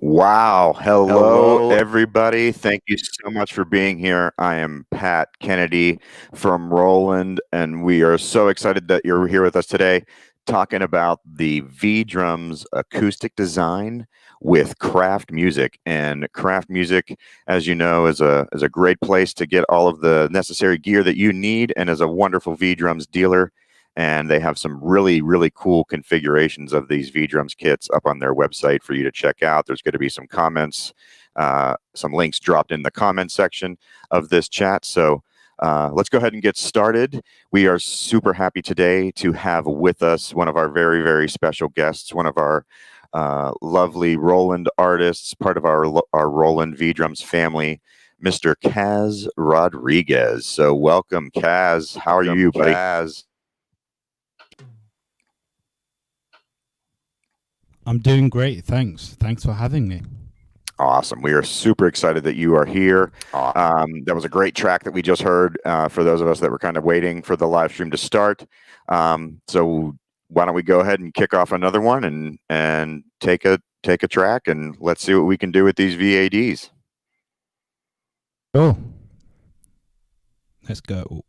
Wow. Hello, Hello. everybody. Thank you so much for being here. I am Pat Kennedy from Roland, and we are so excited that you're here with us today talking about the V Drums acoustic design with craft music. And craft music, as you know, is a great place to get all of the necessary gear that you need, and is a wonderful V Drums dealer. And they have some really cool configurations of these V Drums kits up on their website for you to check out. There's going to be some comments, some links dropped in the comment section of this chat. So let's go ahead and get started. We are super happy today to have with us one of our very special guests, one of our lovely Roland artists, part of our Roland V Drums family, Mr. Kaz Rodriguez. So welcome, Kaz. How are you, buddy? Kaz. I'm doing great, thanks. Thanks for having me. Awesome. We are super excited that you are here. That was a great track that we just heard for those of us that were kind of waiting for the live stream to start. So why don't we go ahead and kick off another one and take a track, and let's see what we can do with these VADs. Sure. Let's go.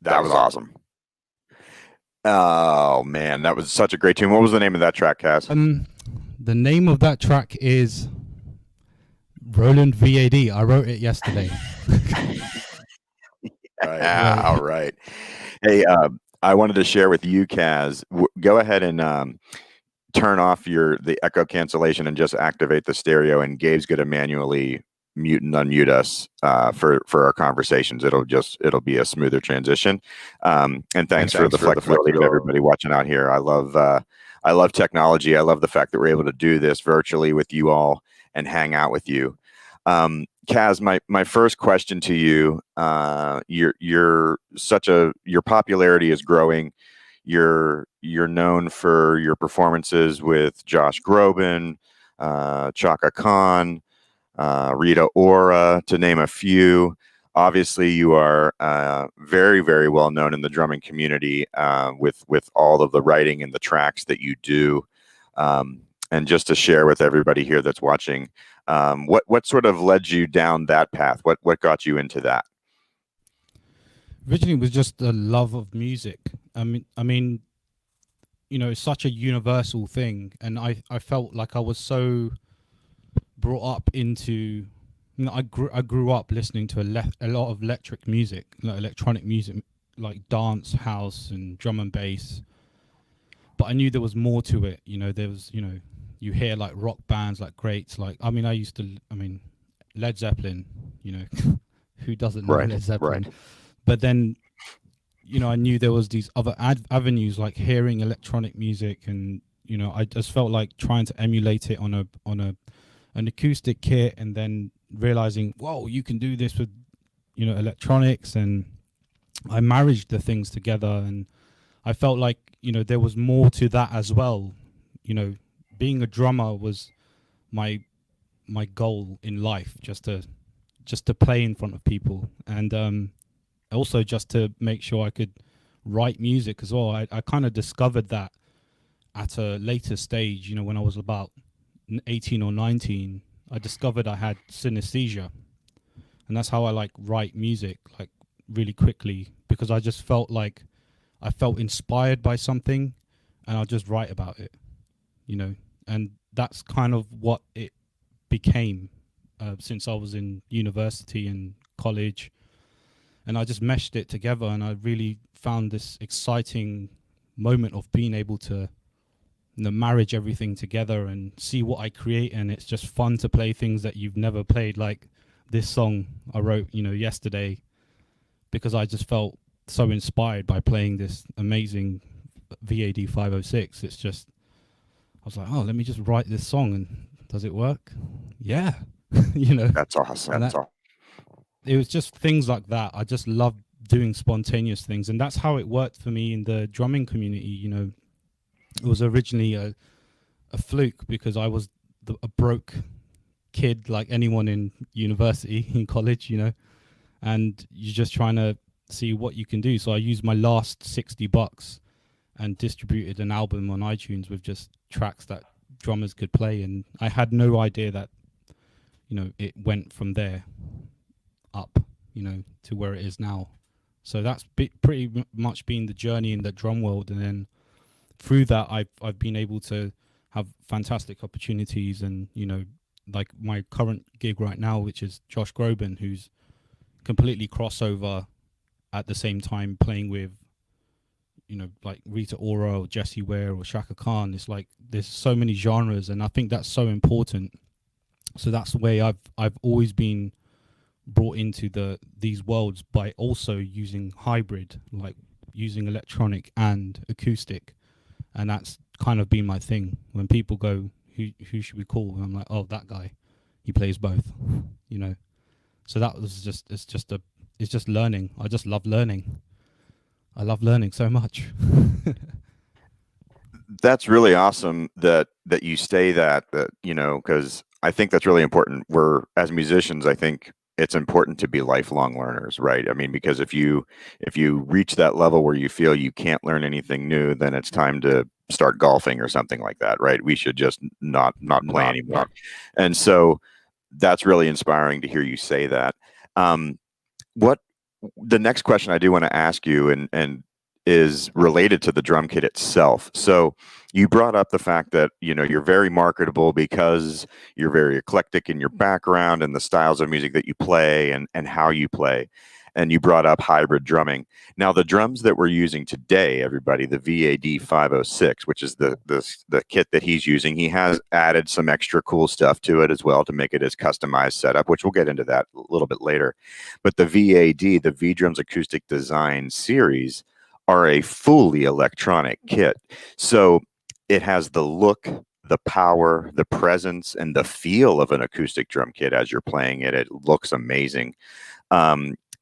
That was awesome. Oh man, that was such a great tune. What was the name of that track, Kaz? The name of that track is Roland VAD. I wrote it yesterday. Right. All right. Hey, I wanted to share with you, Kaz. Go ahead and turn off the echo cancellation and just activate the stereo. And Gabe's going to manually mute and unmute us for our conversations. It'll be a smoother transition. And thanks for the flexibility of everybody watching out here. I love technology. I love the fact that we're able to do this virtually with you all and hang out with you. Kaz, my first question to you, your popularity is growing. You're known for your performances with Josh Groban, Chaka Khan, Rita Ora, to name a few. Obviously, you are very, very well known in the drumming community with all of the writing and the tracks that you do. And just to share with everybody here that's watching, what sort of led you down that path? What got you into that? Originally, it was just the love of music. I mean, it's such a universal thing, and I felt like I was so brought up into. I grew up listening to a lot of electric music, like electronic music, like dance, house, and drum and bass. But I knew there was more to it. There was, you hear like rock bands, like greats, like Led Zeppelin. Who doesn't know Led Zeppelin? Right. But then, I knew there was these other avenues, like hearing electronic music, and I just felt like trying to emulate it on an acoustic kit, and then realizing, whoa, you can do this with electronics. And I married the things together, and I felt like there was more to that as well. Being a drummer was my goal in life, just to play in front of people, and also just to make sure I could write music as well. I kind of discovered that at a later stage, when I was about 18 or 19. I discovered I had synesthesia, and that's how I write music really quickly, because I just felt like I felt inspired by something and I'll just write about it, and that's kind of what it became since I was in university and college, and I just meshed it together, and I really found this exciting moment of being able to marriage everything together and see what I create. And it's just fun to play things that you've never played, like this song I wrote yesterday, because I just felt so inspired by playing this amazing VAD 506. It's just, I was like, oh, let me just write this song, and does it work? Yeah. That's awesome. It was just things like that. I just love doing spontaneous things, and that's how it worked for me in the drumming community. It was originally a fluke, because I was a broke kid like anyone in university, in college, and you're just trying to see what you can do. So I used my last $60 and distributed an album on iTunes with just tracks that drummers could play, and I had no idea that it went from there up to where it is now. So that's pretty much been the journey in the drum world, and then through that I've been able to have fantastic opportunities, and like my current gig right now, which is Josh Groban, who's completely crossover at the same time playing with like Rita Ora or Jessie Ware or Chaka Khan. It's like there's so many genres, and I think that's so important. So that's the way I've always been brought into these worlds, by also using hybrid, like using electronic and acoustic. And that's kind of been my thing. When people go, who should we call? And I'm like, oh, that guy, he plays both, So that was it's just learning. I just love learning. I love learning so much. That's really awesome that you say that because I think that's really important. As musicians, I think it's important to be lifelong learners, right? I mean, because if you reach that level where you feel you can't learn anything new, then it's time to start golfing or something like that, right? We should just not play anymore. And so that's really inspiring to hear you say that. What the next question I do want to ask you, and is related to the drum kit itself. So you brought up the fact that you're very marketable because you're very eclectic in your background and the styles of music that you play and how you play. And you brought up hybrid drumming. Now, the drums that we're using today, everybody, the VAD 506, which is the kit that he's using, he has added some extra cool stuff to it as well to make it his customized setup, which we'll get into that a little bit later. But the VAD, the V Drums Acoustic Design Series, are a fully electronic kit. So it has the look, the power, the presence, and the feel of an acoustic drum kit as you're playing it. It looks amazing.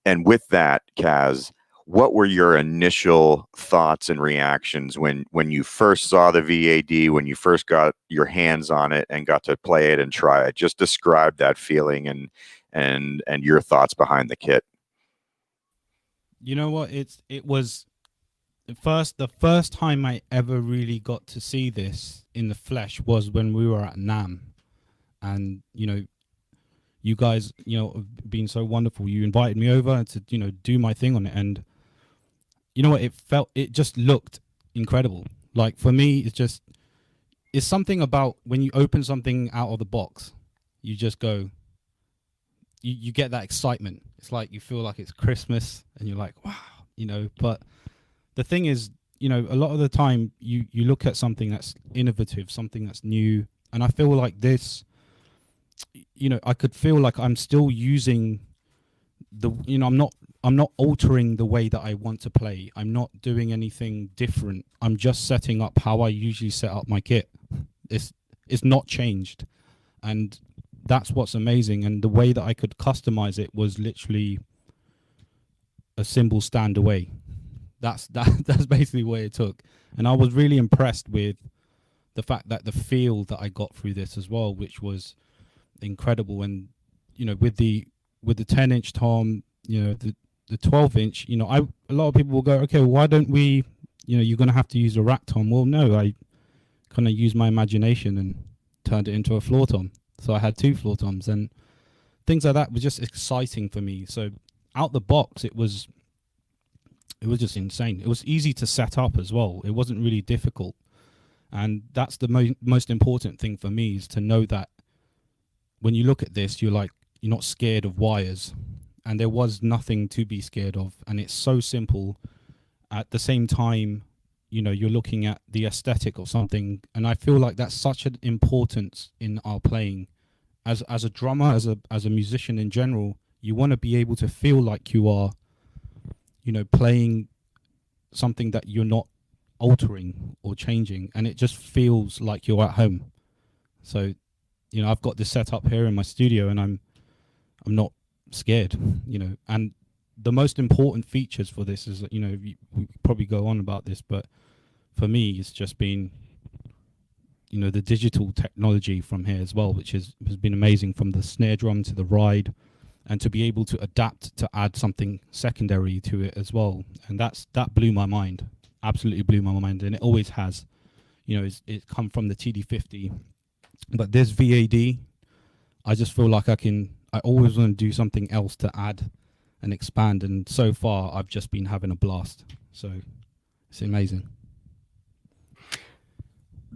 And with that, Kaz, what were your initial thoughts and reactions when you first saw the VAD, when you first got your hands on it and got to play it and try it? Just describe that feeling and your thoughts behind the kit. You know what? It was the first time I ever really got to see this in the flesh was when we were at NAMM, and you guys, have been so wonderful. You invited me over to, do my thing on it. And you know what? It just looked incredible. Like for me, it's something about when you open something out of the box, you just go, you get that excitement. It's like you feel like it's Christmas and you're like, wow, but the thing is, a lot of the time you look at something that's innovative, something that's new. And I feel like this, I could feel like I'm still using I'm not altering the way that I want to play. I'm not doing anything different. I'm just setting up how I usually set up my kit. It's not changed. And that's what's amazing. And the way that I could customize it was literally a cymbal stand away. That's basically what it took. And I was really impressed with the fact that the feel that I got through this as well, which was incredible. And with the 10-inch tom, the 12-inch, a lot of people will go, okay, why don't we, you're going to have to use a rack tom. Well, no, I kind of used my imagination and turned it into a floor tom. So I had 2 floor toms, and things like that was just exciting for me. So out the box, it was just insane. It was easy to set up as well. It wasn't really difficult. And that's the most important thing for me, is to know that when you look at this, you're not scared of wires, and there was nothing to be scared of. And it's so simple. At the same time, you're looking at the aesthetic of something. And I feel like that's such an importance in our playing. As a drummer, as a musician in general, you want to be able to feel like you are, playing something that you're not altering or changing, and it just feels like you're at home. So, I've got this set up here in my studio, and I'm not scared, and the most important features for this is that, we probably go on about this, but for me, it's just been, the digital technology from here as well, which has been amazing, from the snare drum to the ride, and to be able to adapt to add something secondary to it as well. And that blew my mind, absolutely blew my mind. And it always has, it's come from the TD50, but this VAD, I just feel like I always want to do something else to add and expand. And so far I've just been having a blast. So it's amazing.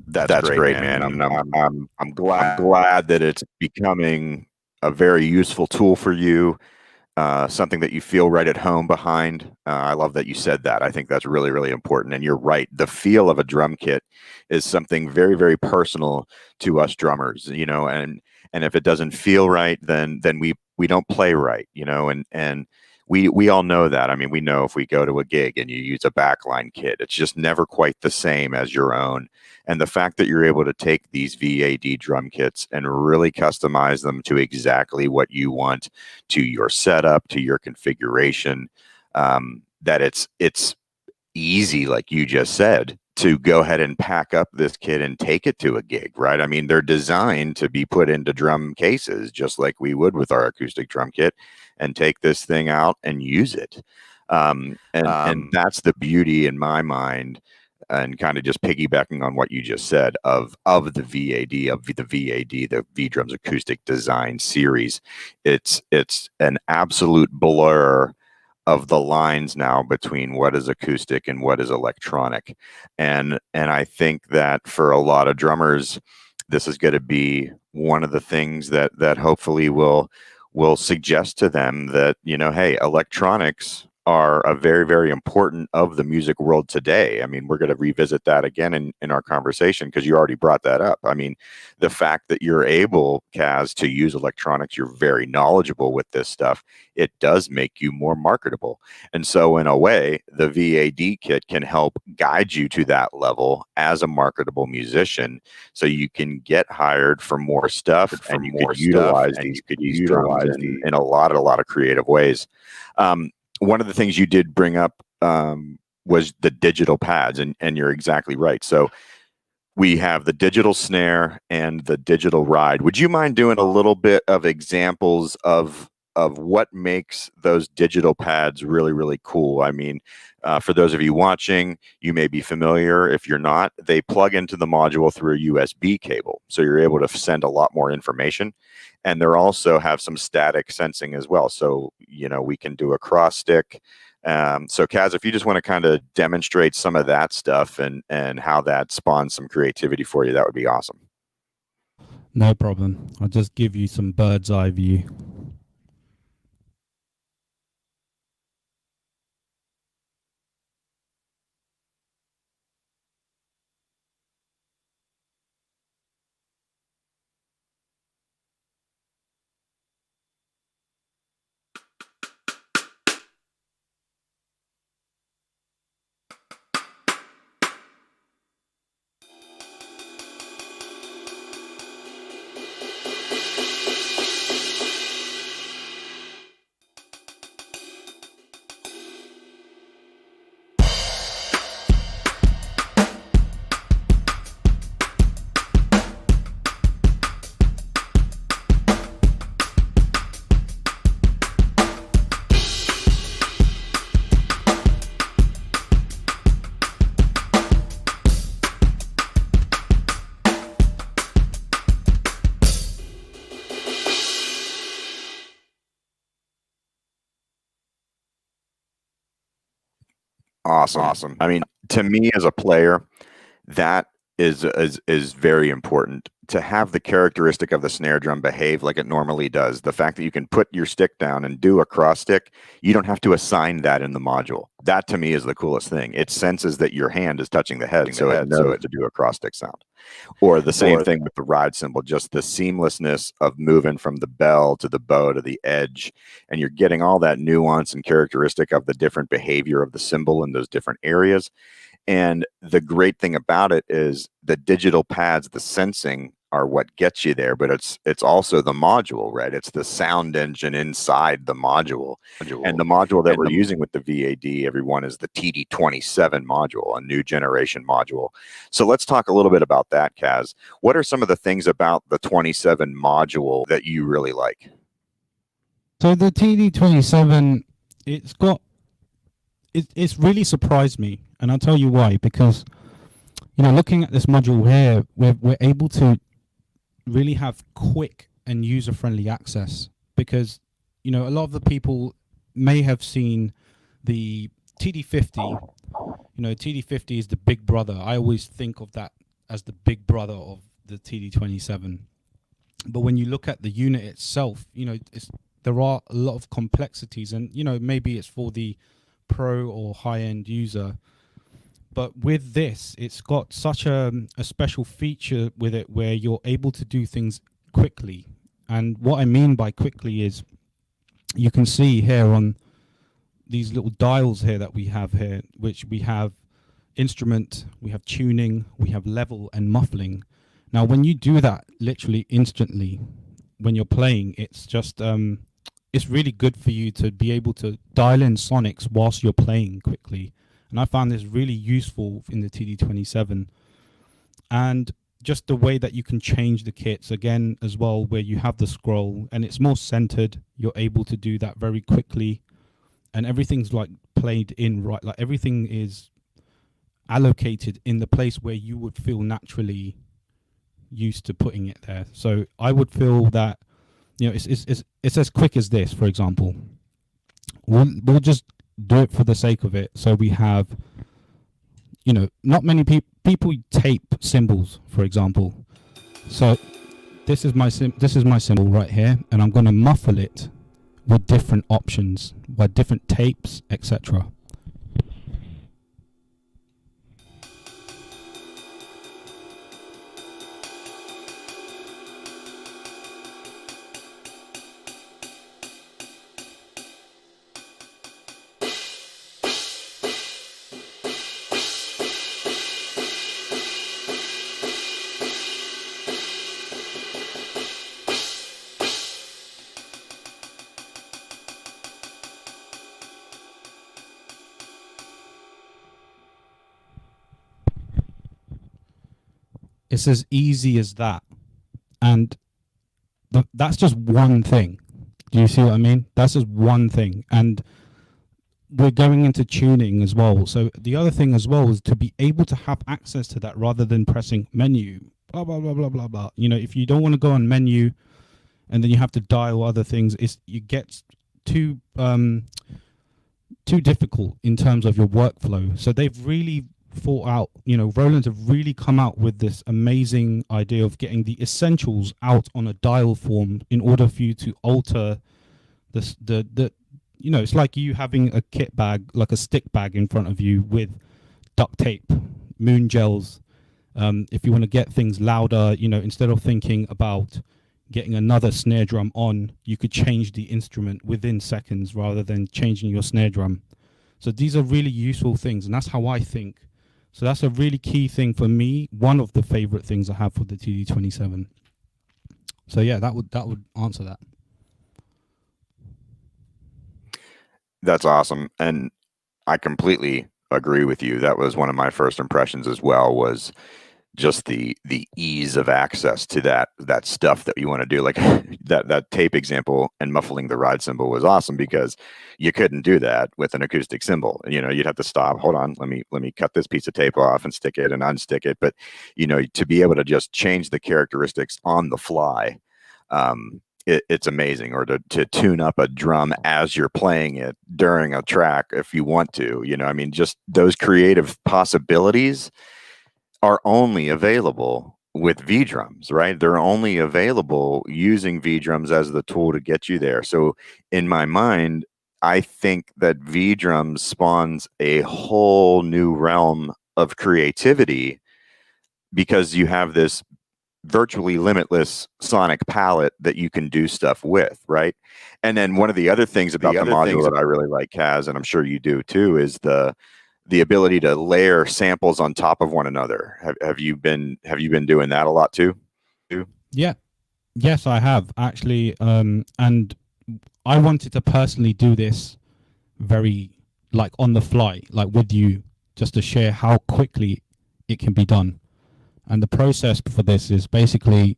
That's great, man. I'm glad that it's becoming a very useful tool for you, something that you feel right at home behind. I love that you said that. I think that's really, really important. And you're right. The feel of a drum kit is something very, very personal to us drummers, and if it doesn't feel right, then we don't play right, and we all know that. I mean, we know if we go to a gig and you use a backline kit, it's just never quite the same as your own. And the fact that you're able to take these VAD drum kits and really customize them to exactly what you want, to your setup, to your configuration, that it's easy, like you just said, to go ahead and pack up this kit and take it to a gig, right? I mean, they're designed to be put into drum cases, just like we would with our acoustic drum kit, and take this thing out and use it. And that's the beauty in my mind, and kind of just piggybacking on what you just said of the VAD, the V Drums Acoustic Design Series. It's an absolute blur of the lines now between what is acoustic and what is electronic. And I think that for a lot of drummers, this is going to be one of the things that hopefully will suggest to them that, you know, hey, electronics are a very, very important of the music world today. I mean, we're going to revisit that again in our conversation because you already brought that up. I mean, the fact that you're able, Kaz, to use electronics, you're very knowledgeable with this stuff, it does make you more marketable. And so in a way, the VAD kit can help guide you to that level as a marketable musician so you can get hired for more stuff and you could utilize these drums in a lot of creative ways. One of the things you did bring up was the digital pads, and you're exactly right. So we have the digital snare and the digital ride. Would you mind doing a little bit of examples of what makes those digital pads really, really cool? I mean, for those of you watching, you may be familiar. If you're not, they plug into the module through a USB cable. So you're able to send a lot more information. And they also have some static sensing as well. So, you know, we can do a cross stick. So Kaz, if you just want to kind of demonstrate some of that stuff and how that spawns some creativity for you, that would be awesome. No problem. I'll just give you some bird's eye view. Awesome. I mean, to me as a player, that is very important to have the characteristic of the snare drum behave like it normally does. The fact that you can put your stick down and do a cross stick, you don't have to assign that in the module. That to me is the coolest thing. It senses that your hand is touching the head, so it knows to do a cross stick sound. Or the same thing with the ride cymbal, just the seamlessness of moving from the bell to the bow to the edge. And you're getting all that nuance and characteristic of the different behavior of the cymbal in those different areas. And the great thing about it is the digital pads, the sensing are what gets you there, but it's also the module, right? It's the sound engine inside the module. And the module that we're using with the VAD, everyone, is the TD27 module, a new generation module. So let's talk a little bit about that, Kaz. What are some of the things about the 27 module that you really like? So the TD27, it's really surprised me, and I'll tell you why. Because, you know, looking at this module here, we're able to really have quick and user-friendly access. Because, you know, a lot of the people may have seen the TD50. You know, TD50 is the big brother. I always think of that as the big brother of the TD27. But when you look at the unit itself, you know, there are a lot of complexities, and, you know, maybe it's for the pro or high-end user. But with this, it's got such a special feature with it where you're able to do things quickly. And what I mean by quickly is you can see here on these little dials here that we have here, which we have instrument, we have tuning, we have level and muffling. Now, when you do that literally instantly, when you're playing, it's just, it's really good for you to be able to dial in sonics whilst you're playing quickly. And I found this really useful in the TD27. And just the way that you can change the kits again as well, where you have the scroll and it's more centered, you're able to do that very quickly. And everything's like played in right, like everything is allocated in the place where you would feel naturally used to putting it there. So I would feel that, you know, it's as quick as this, for example. We'll just do it for the sake of it. So we have, not many people tape cymbals, for example. So this is my cymbal right here, and I'm going to muffle it with different options, with different tapes, etc. It's as easy as that. And that's just one thing. Do you see what I mean? That's just one thing. And we're going into tuning as well. So the other thing as well is to be able to have access to that rather than pressing menu, blah, blah, blah, blah, blah, blah. If you don't want to go on menu and then you have to dial other things, you get too difficult in terms of your workflow. So they've really thought out, Roland have really come out with this amazing idea of getting the essentials out on a dial form in order for you to alter the it's like you having a kit bag, like a stick bag in front of you with duct tape, moon gels. If you want to get things louder, instead of thinking about getting another snare drum on, you could change the instrument within seconds rather than changing your snare drum. So these are really useful things, and that's how I think. So that's a really key thing for me. One of the favorite things I have for the TD27. So yeah, that would answer that. That's awesome, and I completely agree with you. That was one of my first impressions as well, was just the ease of access to that stuff that you want to do. Like that tape example and muffling the ride cymbal was awesome because you couldn't do that with an acoustic cymbal. You'd have to stop, hold on, let me cut this piece of tape off and stick it and unstick it. But to be able to just change the characteristics on the fly, it's amazing. Or to tune up a drum as you're playing it during a track if you want to. Just those creative possibilities are only available with V drums, right? They're only available using V drums as the tool to get you there. So in my mind, I think that V drums spawns a whole new realm of creativity because you have this virtually limitless sonic palette that you can do stuff with, right? And then one of the other things about the module that I really like, Kaz, and I'm sure you do too, is the ability to layer samples on top of one another. Have you been doing that a lot too? Yeah. Yes, I have actually. And I wanted to personally do this very on the fly, with you, just to share how quickly it can be done. And the process for this is basically,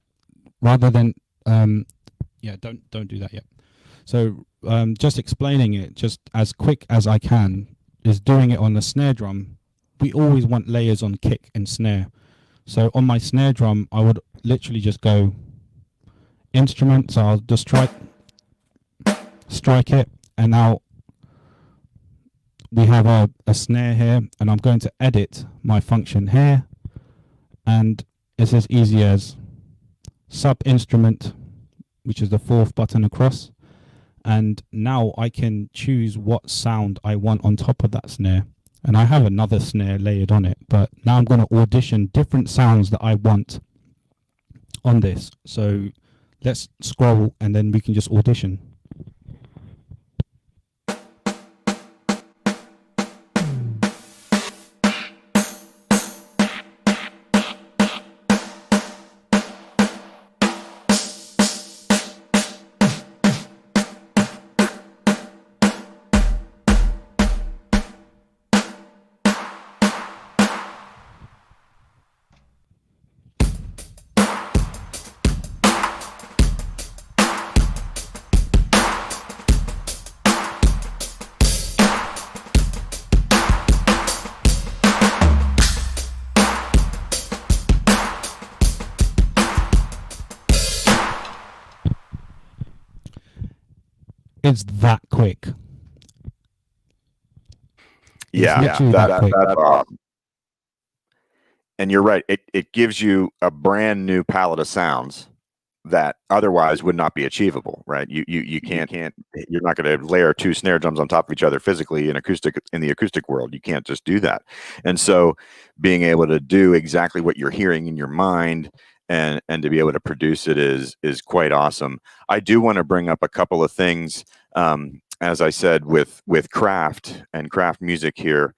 rather than don't do that yet. So just explaining it just as quick as I can is doing it on the snare drum. We always want layers on kick and snare. So on my snare drum, I would literally just go instrument. So I'll just strike it. And now we have a snare here, and I'm going to edit my function here. And it's as easy as sub instrument, which is the fourth button across. And now I can choose what sound I want on top of that snare. And I have another snare layered on it, but now I'm going to audition different sounds that I want on this. So let's scroll and then we can just audition. Yeah, literally that quick. that's awesome. And you're right. It gives you a brand new palette of sounds that otherwise would not be achievable, right? You can't you're not going to layer two snare drums on top of each other physically in the acoustic world. You can't just do that. And so being able to do exactly what you're hearing in your mind and to be able to produce it is quite awesome. I do want to bring up a couple of things. As I said, with Craft and Craft Music here,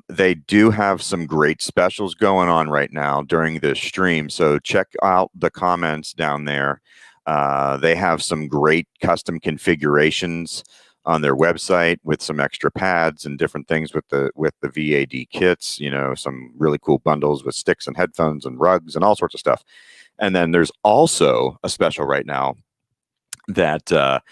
they do have some great specials going on right now during this stream. So check out the comments down there. They have some great custom configurations on their website with some extra pads and different things with the VAD kits. You know, some really cool bundles with sticks and headphones and rugs and all sorts of stuff. And then there's also a special right now that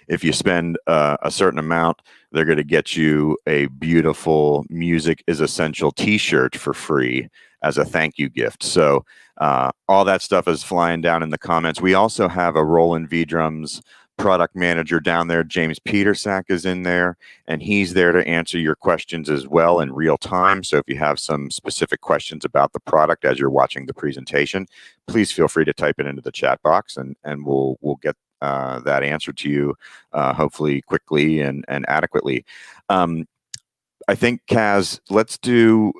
if you spend a certain amount, they're going to get you a beautiful Music is Essential t-shirt for free as a thank you gift. So all that stuff is flying down in the comments. We also have a Roland V Drums product manager down there. James Petersack is in there, and he's there to answer your questions as well in real time. So if you have some specific questions about the product as you're watching the presentation, please feel free to type it into the chat box, and we'll get that answer to you hopefully quickly and adequately. I think, Kaz, let's do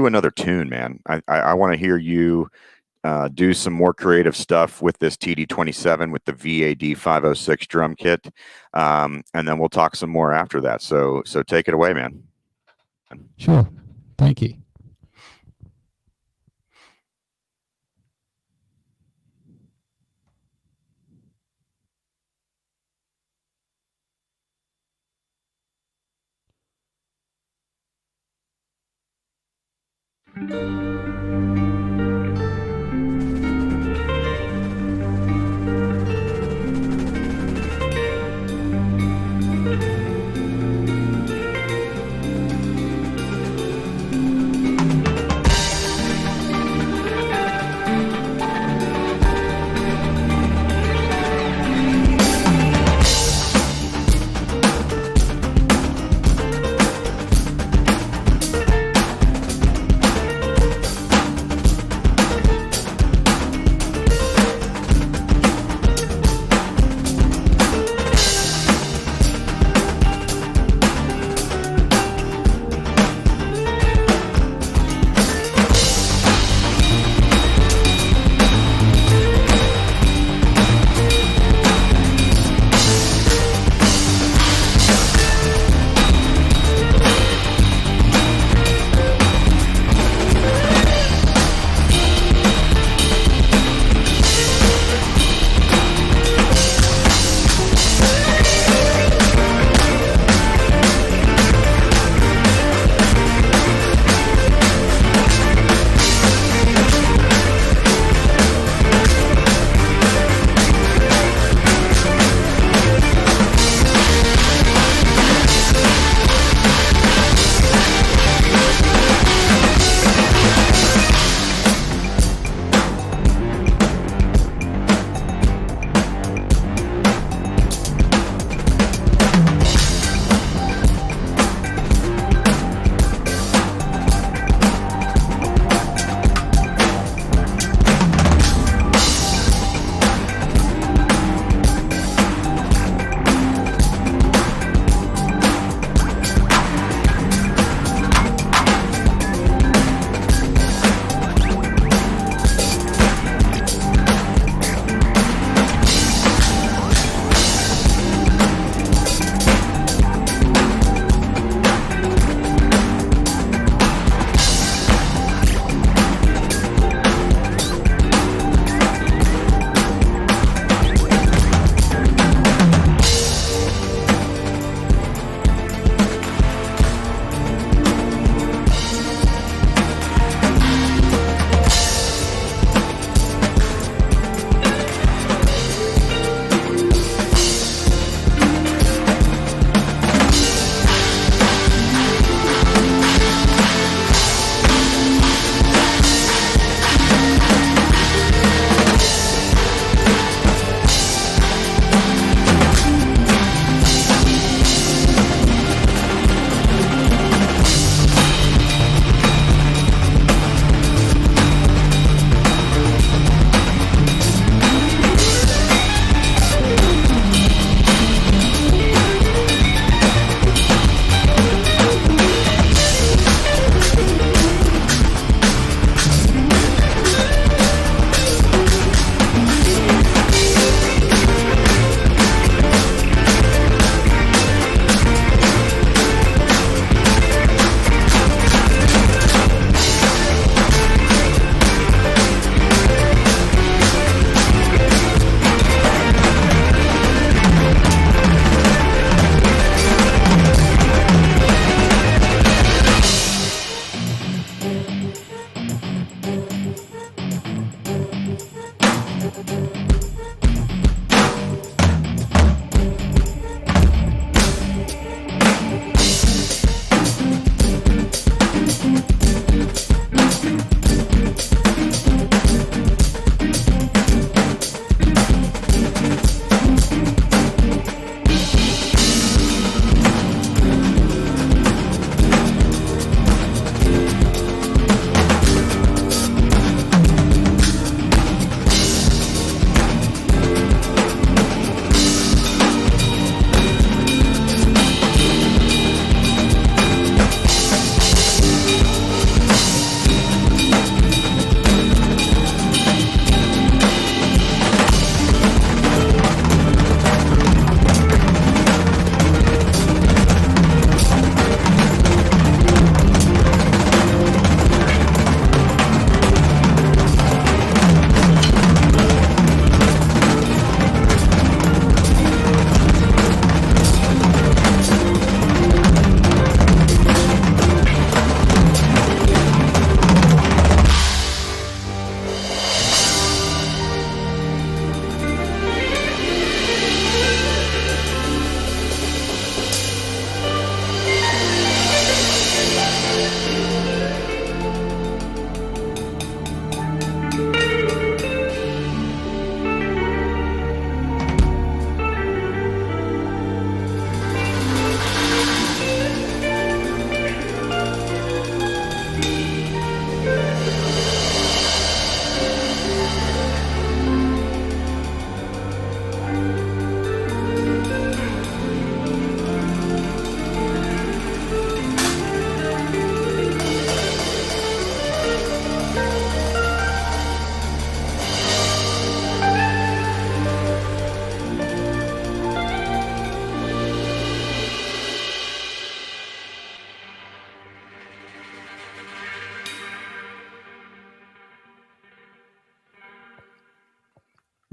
another tune, man. I want to hear you do some more creative stuff with this TD27 with the VAD 506 drum kit, and then we'll talk some more after that. So take it away, man. Sure. Thank you.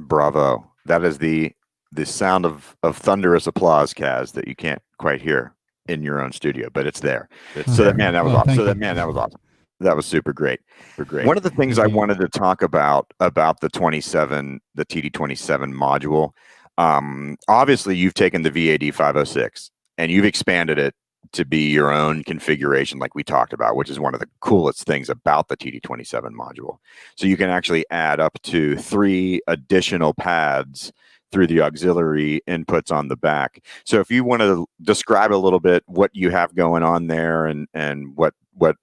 Bravo. That is the sound of thunderous applause, Kaz, that you can't quite hear in your own studio, but it's there. So that man, that was Oh, awesome. thank So that you. man, that was awesome. That was super great. Great. One of the things Thank I you. wanted to talk about the TD27 module. Obviously, you've taken the VAD 506 and you've expanded it to be your own configuration, like we talked about, which is one of the coolest things about the TD27 module. So you can actually add up to 3 additional pads through the auxiliary inputs on the back. So if you want to describe a little bit what you have going on there and what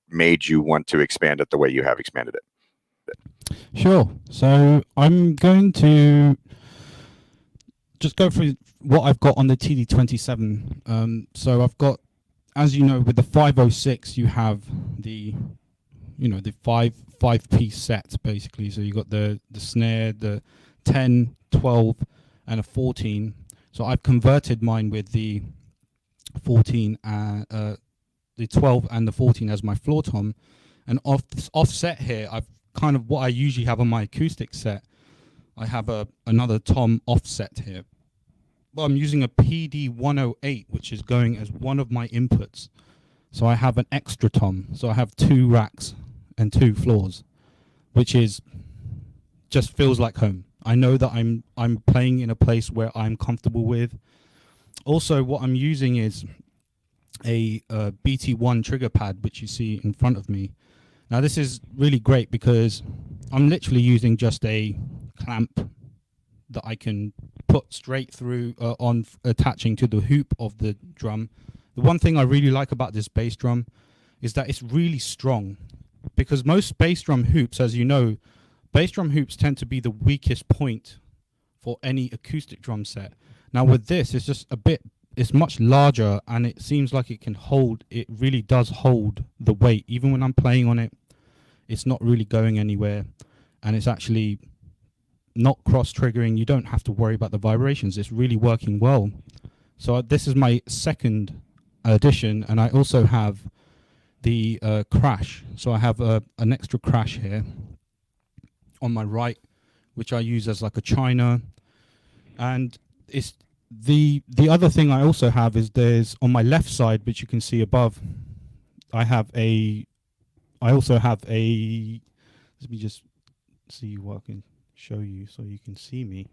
made you want to expand it the way you have expanded it. Sure. So I'm going to just go through what I've got on the TD27. So I've got, as you know, with the 506, you have the, the five piece set basically. So you got the snare, the 10, 12, and a 14. So I've converted mine with the 14, the 12 and the 14 as my floor tom, and offset here, I've kind of what I usually have on my acoustic set. I have another tom offset here, but I'm using a PD 108, which is going as one of my inputs. So I have an extra tom. So I have 2 racks and 2 floors, which is just feels like home. I know that I'm playing in a place where I'm comfortable with. Also, what I'm using is a BT1 trigger pad, which you see in front of me. Now, this is really great because I'm literally using just a clamp that I can put straight through on attaching to the hoop of the drum. The one thing I really like about this bass drum is that it's really strong, because most bass drum hoops, as you know, bass drum hoops tend to be the weakest point for any acoustic drum set. Now with this, it's just it's much larger, and it seems like it really does hold the weight. Even when I'm playing on it, it's not really going anywhere, and it's actually not cross triggering. You don't have to worry about the vibrations. It's really working well. So this is my second addition, and I also have the crash. So I have an extra crash here on my right, which I use as like a china. And it's the other thing I also have is there's on my left side, which you can see above, I also have a, let me just see what I can show you so you can see me.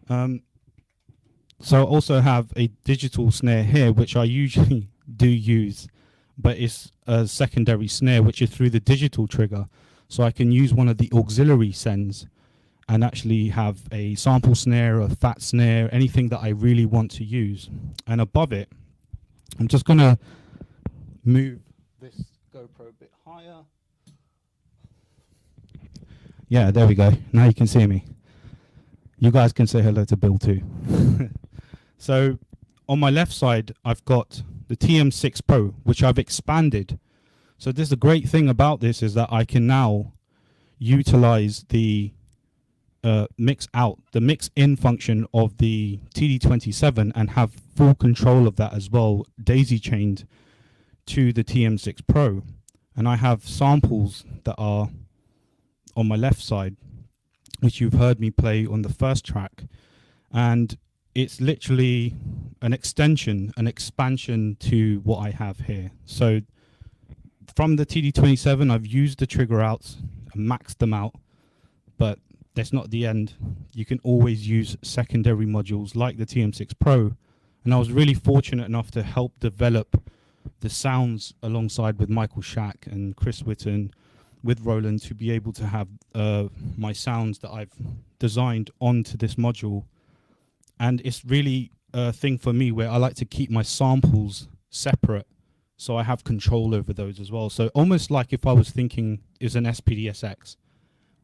So I also have a digital snare here, which I usually do use, but it's a secondary snare, which is through the digital trigger. So I can use one of the auxiliary sends and actually have a sample snare, a fat snare, anything that I really want to use. And above it, I'm just gonna move this GoPro a bit higher. Yeah, there we go. Now you can see me. You guys can say hello to Bill too. So on my left side, I've got the TM6 Pro, which I've expanded. So this, the great thing about this is that I can now utilize the mix in function of the TD27 and have full control of that as well, daisy chained to the TM6 Pro. And I have samples that are on my left side, which you've heard me play on the first track. And it's literally an extension, an expansion to what I have here. So from the TD27, I've used the trigger outs and maxed them out, but that's not the end. You can always use secondary modules like the TM6 Pro. And I was really fortunate enough to help develop the sounds alongside with Michael Shack and Chris Whitten with Roland to be able to have my sounds that I've designed onto this module. And it's really a thing for me where I like to keep my samples separate, so I have control over those as well. So almost like if I was thinking is an SPDSX,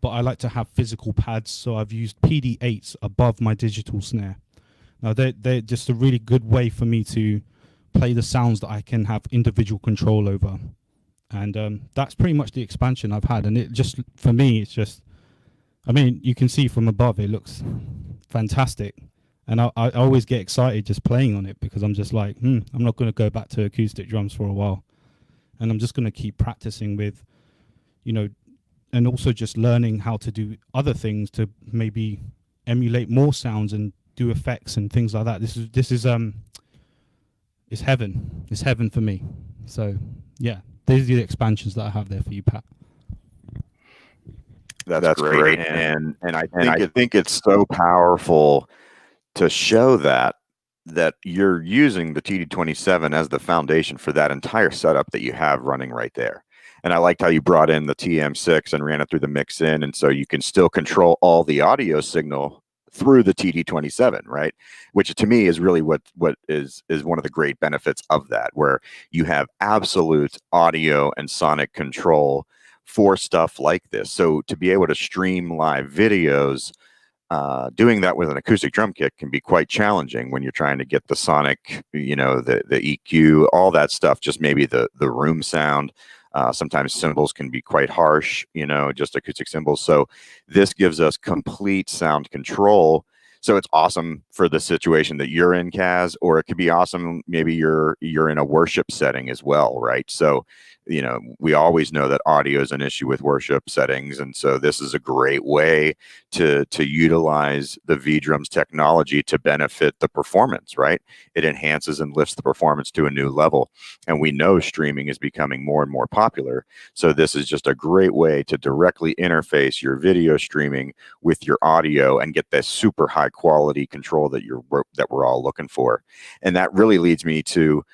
but I like to have physical pads, so I've used PD8s above my digital snare. Now they're just a really good way for me to play the sounds that I can have individual control over. And that's pretty much the expansion I've had. And it just, for me, it's just, I mean, you can see from above, it looks fantastic. And I always get excited just playing on it, because I'm just like, I'm not going to go back to acoustic drums for a while. And I'm just going to keep practicing with, and also just learning how to do other things to maybe emulate more sounds and do effects and things like that. This is it's heaven. It's heaven for me. So yeah, these are the expansions that I have there for you, Pat. That's great, and I think it's so powerful to show that you're using the TD27 as the foundation for that entire setup that you have running right there. And I liked how you brought in the TM6 and ran it through the mix in, and so you can still control all the audio signal through the TD27, right? Which to me is really what is one of the great benefits of that, where you have absolute audio and sonic control for stuff like this. So to be able to stream live videos, doing that with an acoustic drum kit can be quite challenging when you're trying to get the sonic, the EQ, all that stuff, just maybe the room sound. Sometimes cymbals can be quite harsh, just acoustic cymbals. So this gives us complete sound control. So it's awesome for the situation that you're in, Kaz, or it could be awesome. Maybe you're in a worship setting as well, right? So, we always know that audio is an issue with worship settings. And so this is a great way to utilize the V-Drums technology to benefit the performance, right? It enhances and lifts the performance to a new level. And we know streaming is becoming more and more popular. So this is just a great way to directly interface your video streaming with your audio and get that super high quality control that we're all looking for. And that really leads me to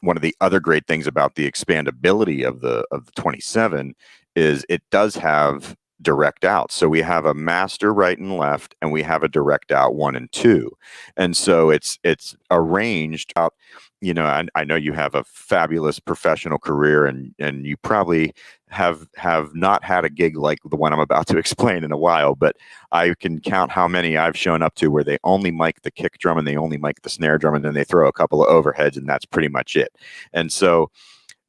one of the other great things about the expandability of the 27 is it does have direct out. So we have a master right and left, and we have a direct out 1 and 2. And so it's arranged out. I know you have a fabulous professional career, and you probably have not had a gig like the one I'm about to explain in a while, but I can count how many I've shown up to where they only mic the kick drum and they only mic the snare drum, and then they throw a couple of overheads, and that's pretty much it. And so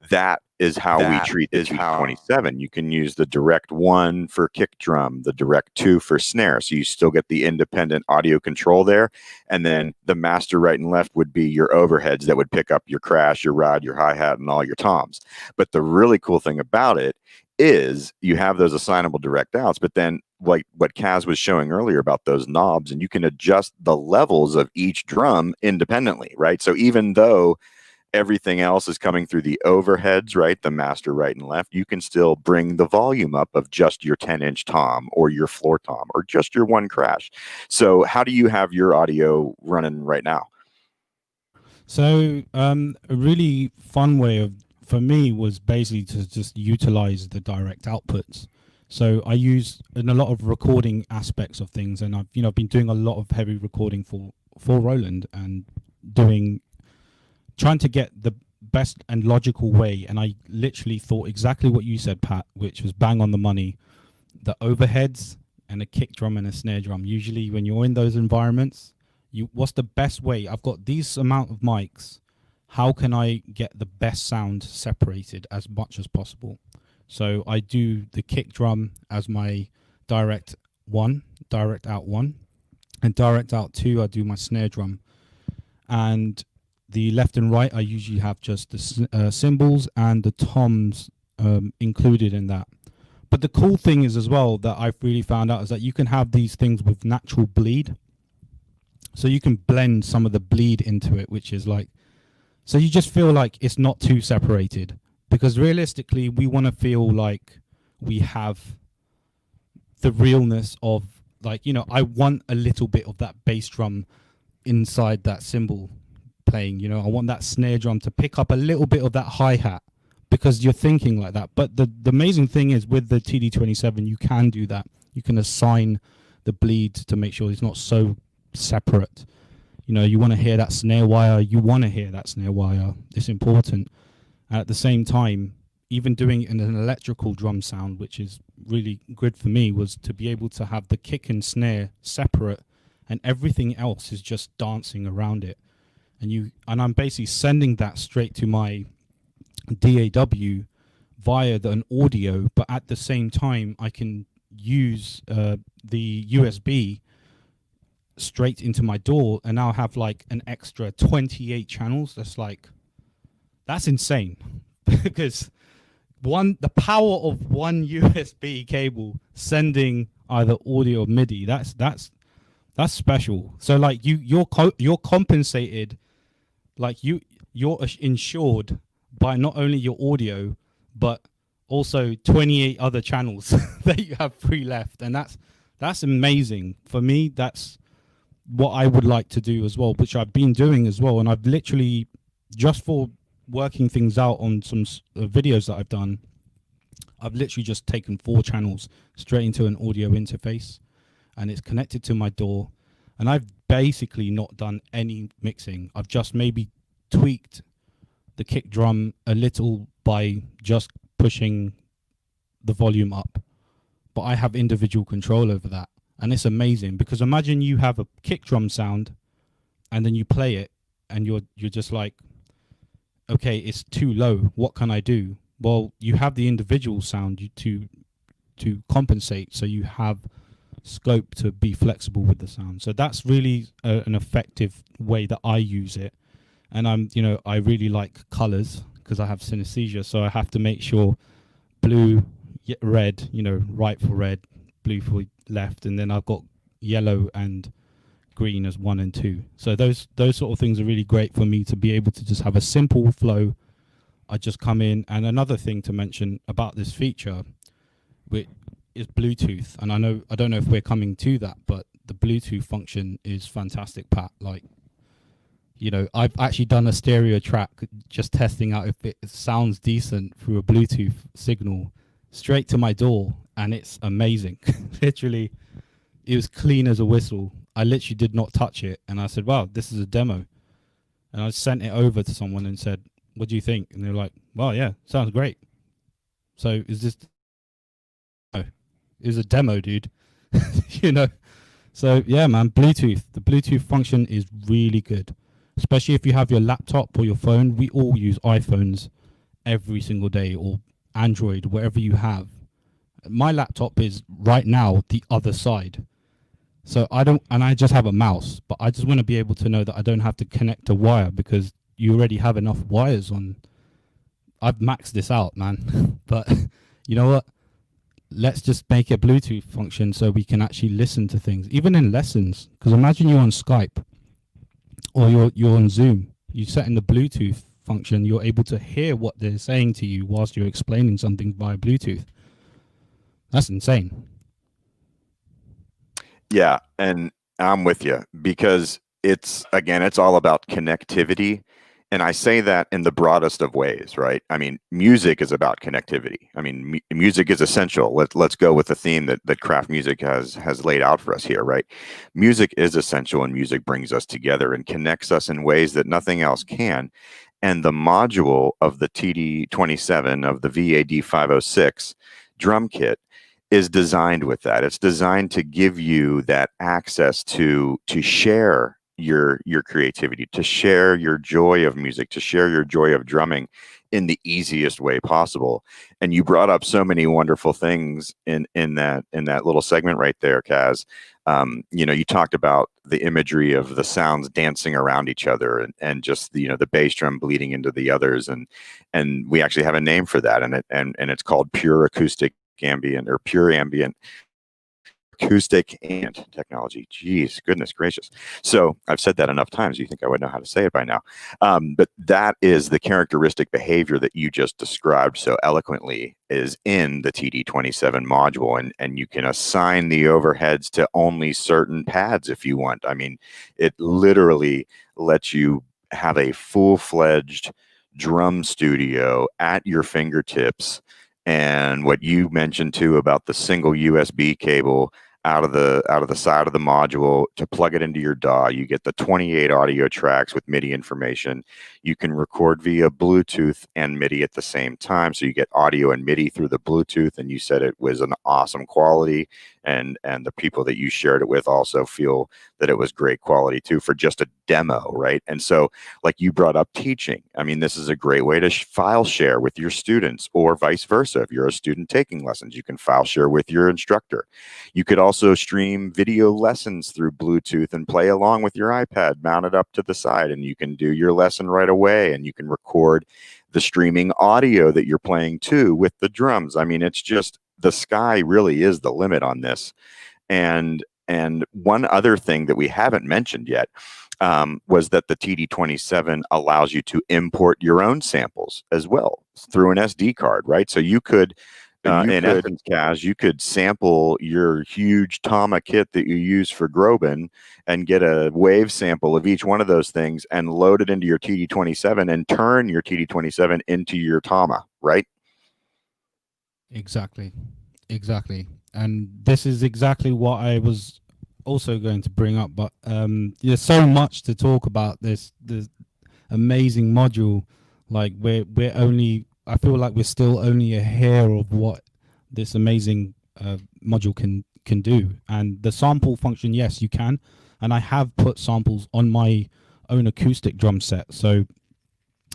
that is how we treat the TD27. You can use the direct 1 for kick drum, the direct 2 for snare. So you still get the independent audio control there. And then the master right and left would be your overheads that would pick up your crash, your rod, your hi-hat, and all your toms. But the really cool thing about it is you have those assignable direct outs, but then like what Kaz was showing earlier about those knobs, and you can adjust the levels of each drum independently, right? So even though everything else is coming through the overheads, right? The master right and left. You can still bring the volume up of just your 10-inch tom or your floor tom or just your 1 crash. So how do you have your audio running right now? So a really fun way for me was basically to just utilize the direct outputs. So I use in a lot of recording aspects of things, and I've been doing a lot of heavy recording for Roland and trying to get the best and logical way. And I literally thought exactly what you said, Pat, which was bang on the money. The overheads and a kick drum and a snare drum. Usually when you're in those environments, what's the best way? I've got these amount of mics. How can I get the best sound separated as much as possible? So I do the kick drum as my direct out 1, and direct out 2, I do my snare drum. And the left and right, I usually have just the cymbals and the toms included in that. But the cool thing is as well that I've really found out is that you can have these things with natural bleed. So you can blend some of the bleed into it, which is like, so you just feel like it's not too separated. Because realistically, we want to feel like we have the realness of, like, I want a little bit of that bass drum inside that cymbal playing. I want that snare drum to pick up a little bit of that hi-hat, because you're thinking like that. But the amazing thing is with the TD27, you can do that. You can assign the bleed to make sure it's not so separate. You want to hear that snare wire. It's important. And at the same time, even doing an electrical drum sound, which is really good for me, was to be able to have the kick and snare separate and everything else is just dancing around it. And I'm basically sending that straight to my DAW via an audio, but at the same time I can use the USB straight into my DAW, and now have like an extra 28 channels. That's insane. Because the power of one USB cable sending either audio or MIDI, that's That's special. So like you're compensated, like you're insured by not only your audio but also 28 other channels that you have free left, and that's amazing. For me, that's what I would like to do as well, which I've been doing as well. And I've literally, just for working things out on some videos that I've done, I've literally just taken 4 channels straight into an audio interface, and it's connected to my DAW. And I've basically not done any mixing. I've just maybe tweaked the kick drum a little by just pushing the volume up, but I have individual control over that. And it's amazing, because imagine you have a kick drum sound and then you play it and you're just like, okay, it's too low, what can I do? Well, you have the individual sound to compensate, so you have scope to be flexible with the sound. So that's really an effective way that I use it. And I really like colors because I have synesthesia, so I have to make sure blue, red, right for red, blue for left, and then I've got yellow and green as 1 and 2. So those sort of things are really great for me to be able to just have a simple flow. I just come in. And another thing to mention about this feature, which is Bluetooth, and I don't know if we're coming to that, but the Bluetooth function is fantastic, Pat. Like, I've actually done a stereo track just testing out if it sounds decent through a Bluetooth signal straight to my DAW, and it's amazing. Literally, it was clean as a whistle. I literally did not touch it, and I said, wow, this is a demo. And I sent it over to someone and said, what do you think? And they're like, well, yeah, sounds great. So is this... Oh, it was a demo, dude. So yeah, man, Bluetooth. The Bluetooth function is really good, especially if you have your laptop or your phone. We all use iPhones every single day, or Android, wherever you have. My laptop is right now the other side. So I just have a mouse, but I just want to be able to know that I don't have to connect a wire, because you already have enough wires on. I've maxed this out, man. But you know what? Let's just make a Bluetooth function so we can actually listen to things, even in lessons. Because imagine you're on Skype or you're on Zoom. You set in the Bluetooth function, you're able to hear what they're saying to you whilst you're explaining something via Bluetooth. That's insane. Yeah, and I'm with you, because it's all about connectivity. And I say that in the broadest of ways, right? I mean, music is about connectivity. I mean, music is essential. Let's go with the theme that craft music has laid out for us here, right? Music is essential, and music brings us together and connects us in ways that nothing else can. And the module of the TD27 of the VAD 506 drum kit is designed with that. It's designed to give you that access to share your creativity, to share your joy of music, to share your joy of drumming in the easiest way possible. And you brought up so many wonderful things in that little segment right there, Kaz. You talked about the imagery of the sounds dancing around each other, and just the bass drum bleeding into the others, and we actually have a name for that, and it's called pure acoustic ambient, or pure ambient acoustic and technology. Geez, goodness gracious. So I've said that enough times, you think I would know how to say it by now. But that is the characteristic behavior that you just described so eloquently is in the TD27 module. And you can assign the overheads to only certain pads if you want. I mean, it literally lets you have a full-fledged drum studio at your fingertips. And what you mentioned too about the single USB cable out of the side of the module to plug it into your DAW, you get the 28 audio tracks with MIDI information. You can record via Bluetooth and MIDI at the same time, so you get audio and MIDI through the Bluetooth. And you said it was an awesome quality, and the people that you shared it with also feel that it was great quality too for just a demo, right? And so, like you brought up teaching, I mean, this is a great way to file share with your students, or vice versa. If you're a student taking lessons, you can file share with your instructor. You could also stream video lessons through Bluetooth and play along with your iPad mounted up to the side, and you can do your lesson right away, and you can record the streaming audio that you're playing too with the drums. I mean, it's just, the sky really is the limit on this. And And one other thing that we haven't mentioned yet was that the TD27 allows you to import your own samples as well through an SD card, right? So you could, in essence, Kaz, you could sample your huge Tama kit that you use for Groban and get a wave sample of each one of those things and load it into your TD27 and turn your TD27 into your Tama, right? Exactly. And this is exactly what I was also going to bring up, but there's so much to talk about this amazing module. Like we're only, I feel like we're still only a hair of what this amazing module can do. And the sample function, yes, you can, and I have put samples on my own acoustic drum set. So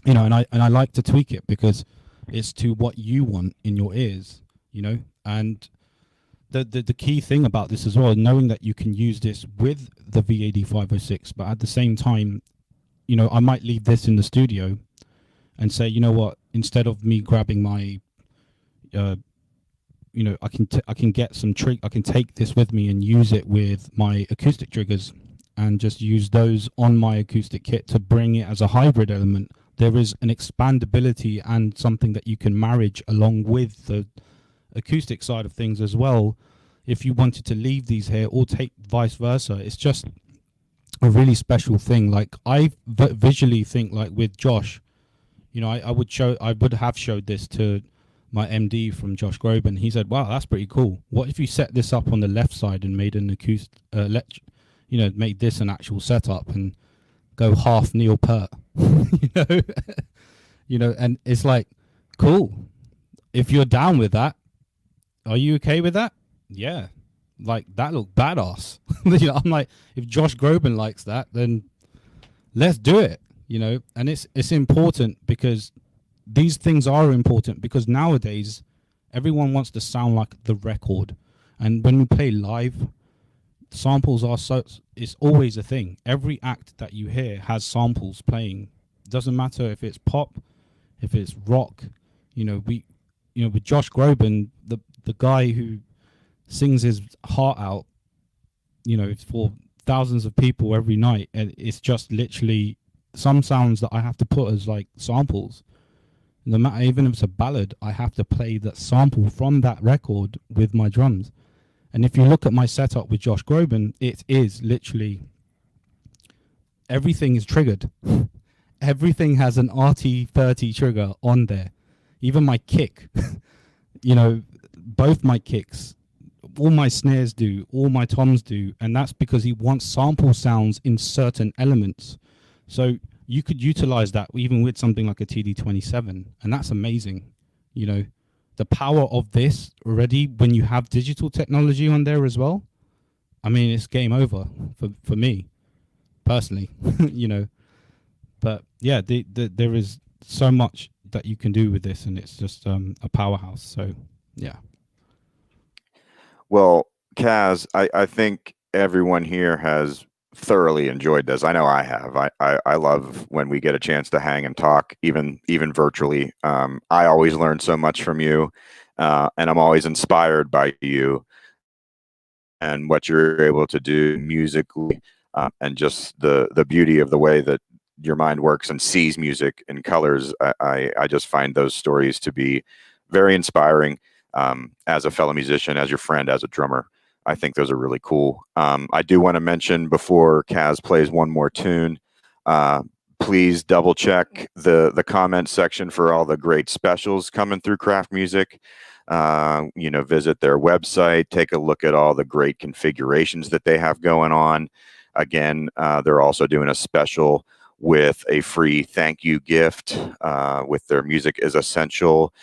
and I like to tweak it because it's to what you want in your ears, and the key thing about this as well, knowing that you can use this with the VAD 506, but at the same time, I might leave this in the studio and say, you know what, instead of me grabbing my, I can get some trick, I can take this with me and use it with my acoustic triggers and just use those on my acoustic kit to bring it as a hybrid element. There is an expandability and something that you can marriage along with the acoustic side of things as well. If you wanted to leave these here or take vice versa, it's just a really special thing. Like I visually think, like with Josh, I would have showed this to my MD from Josh Groban. He said, "Wow, that's pretty cool. What if you set this up on the left side and made an acoustic, made this an actual setup and go half Neil Peart, and it's like, cool. If you're down with that, are you okay with that? Yeah, like that looked badass. I'm like, if Josh Groban likes that, then let's do it. And it's important because these things are important because nowadays everyone wants to sound like the record, and when we play live, samples are it's always a thing. Every act that you hear has samples playing. Doesn't matter if it's pop, if it's rock. With Josh Groban, the guy who sings his heart out, for thousands of people every night, and it's just literally some sounds that I have to put as like samples. No matter, even if it's a ballad, I have to play that sample from that record with my drums. And if you look at my setup with Josh Groban, it is literally everything is triggered. Everything has an RT30 trigger on there. Even my kick, both my kicks, all my snares do, all my toms do, and that's because he wants sample sounds in certain elements. So you could utilize that even with something like a TD27, and that's amazing. The power of this already when you have digital technology on there as well. I mean, it's game over for me personally, But yeah, there is so much that you can do with this, and it's just a powerhouse. So yeah. Well, Kaz, I think everyone here has thoroughly enjoyed this. I know I have. I love when we get a chance to hang and talk, even virtually. I always learn so much from you, and I'm always inspired by you and what you're able to do musically, and just the beauty of the way that your mind works and sees music in colors. I just find those stories to be very inspiring. As a fellow musician, as your friend, as a drummer, I think those are really cool. I do want to mention before Kaz plays one more tune, please double check the comment section for all the great specials coming through Craft Music. Visit their website, take a look at all the great configurations that they have going on. Again, they're also doing a special with a free thank you gift with their Music is Essential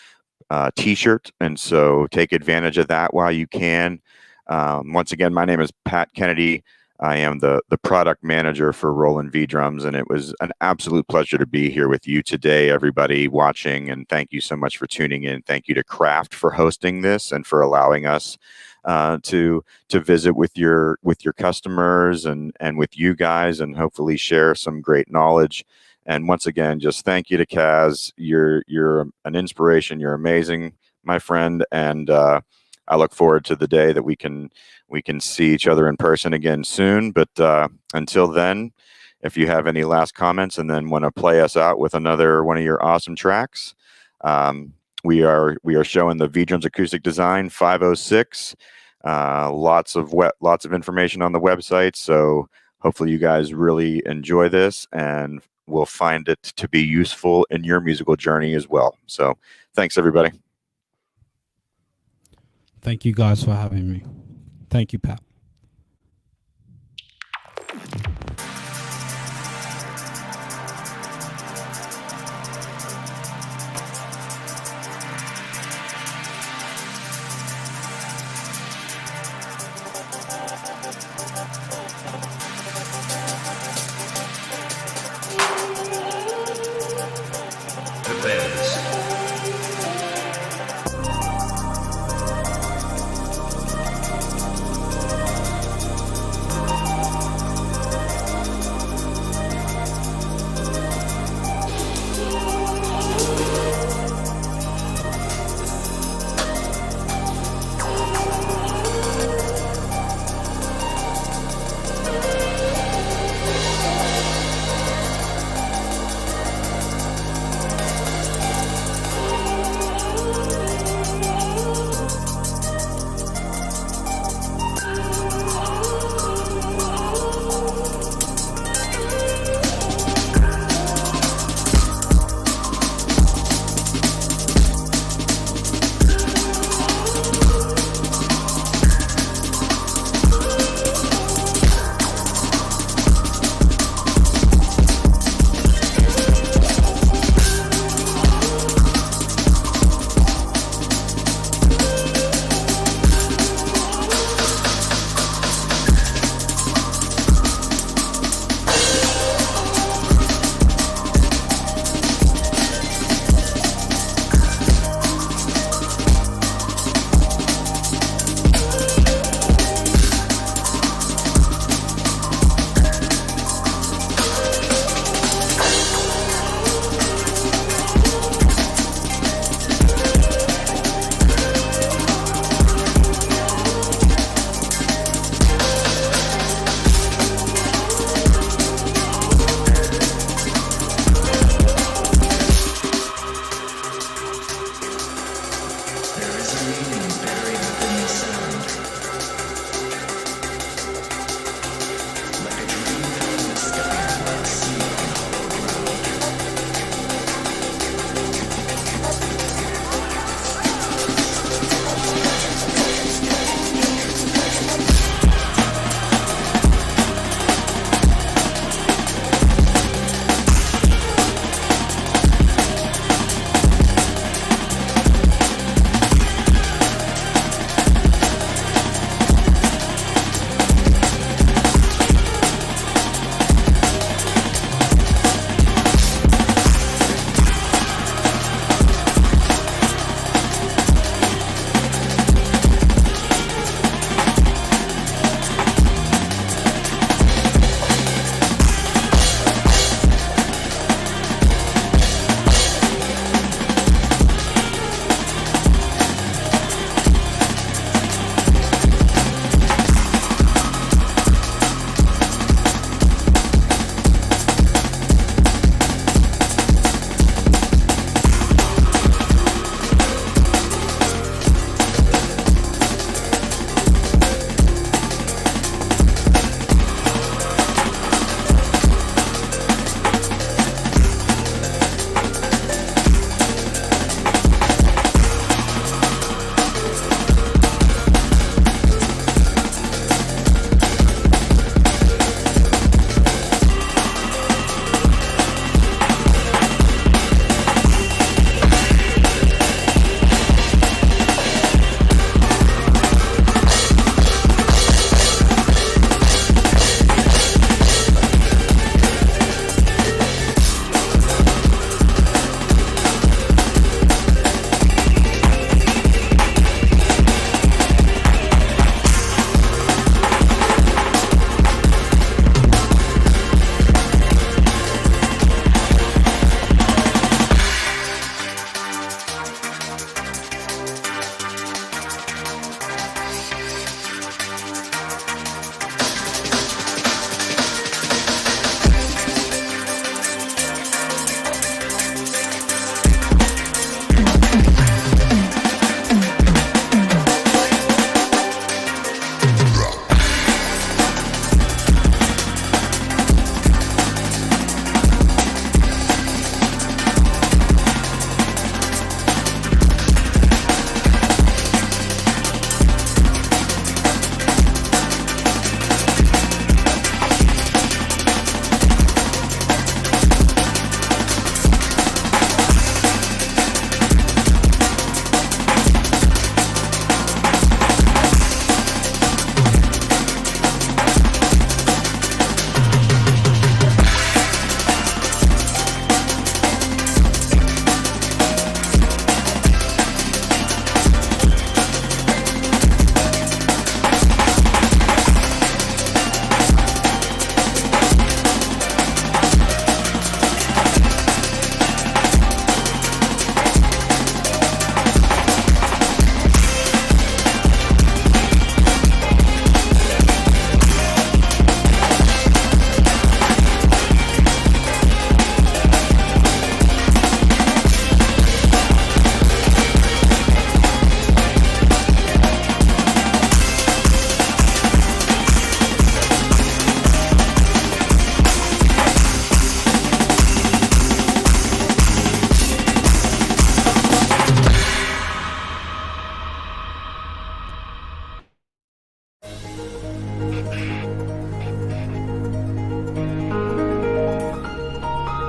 t-shirt, and so take advantage of that while you can. Once again, my name is Pat Kennedy. I am the product manager for Roland V Drums, and it was an absolute pleasure to be here with you today, everybody watching, and thank you so much for tuning in. Thank you to Craft for hosting this and for allowing us to visit with your customers and with you guys, and hopefully share some great knowledge. And once again, just thank you to Kaz. You're an inspiration. You're amazing, my friend. And I look forward to the day that we can see each other in person again soon. But until then, if you have any last comments and then want to play us out with another one of your awesome tracks, we are showing the VAD Drums Acoustic Design 506. Lots of information on the website. So hopefully you guys really enjoy this and will find it to be useful in your musical journey as well. So thanks, everybody. Thank you guys for having me. Thank you, Pat. The